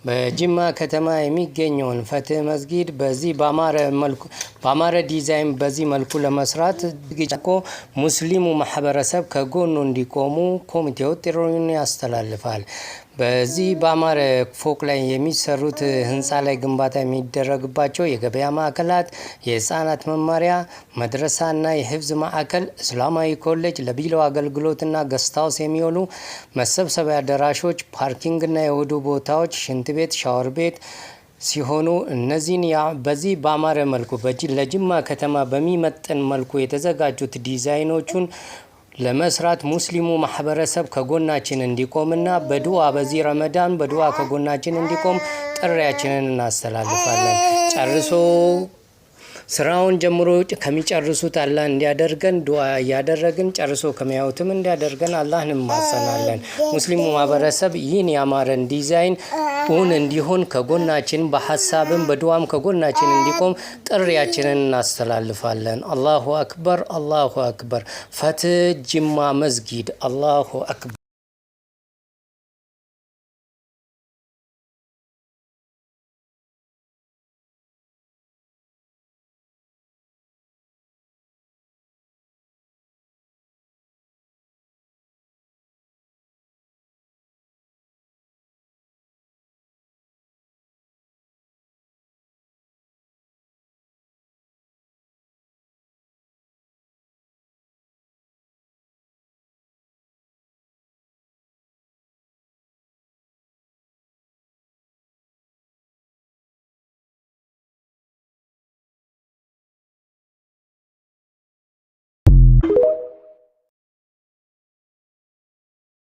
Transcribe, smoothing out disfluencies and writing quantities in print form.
በጅማ ከተማ የሚገኘውን ፈትህ መስጊድ በዚህ በአማረ ዲዛይን በዚህ መልኩ ለመስራት ግጭቆ ሙስሊሙ ማህበረሰብ ከጎኑ እንዲቆሙ ኮሚቴው ጥሪውን ያስተላልፋል። በዚህ በአማረ ፎቅ ላይ የሚሰሩት ህንፃ ላይ ግንባታ የሚደረግባቸው የገበያ ማዕከላት፣ የህፃናት መማሪያ መድረሳና የህፍዝ ማዕከል፣ እስላማዊ ኮሌጅ፣ ለቢሮ አገልግሎትና ገስታውስ የሚውሉ መሰብሰቢያ አዳራሾች፣ ፓርኪንግና የውዱ ቦታዎች፣ ሽንት ቤት፣ ሻወር ቤት ሲሆኑ እነዚህን በዚህ በአማረ መልኩ ለጅማ ከተማ በሚመጥን መልኩ የተዘጋጁት ዲዛይኖቹን ለመስራት ሙስሊሙ ማህበረሰብ ከጎናችን እንዲቆምና በዱዓ በዚህ ረመዳን በዱዓ ከጎናችን እንዲቆም ጥሪያችንን እናስተላልፋለን። ጨርሶ ስራውን ጀምሮ ከሚጨርሱት አላህ እንዲያደርገን ዱዓ ያደረግን ጨርሶ ከሚያዩትም እንዲያደርገን አላህን እንማጸናለን። ሙስሊሙ ማህበረሰብ ይህን ያማረን ዲዛይን እንዲሆን ከጎናችን በሐሳብም በዱዓም ከጎናችን እንዲቆም ጥሪያችንን እናስተላልፋለን። አላሁ አክበር፣ አላሁ አክበር። ፈትህ ጅማ መስጊድ። አላሁ አክበር።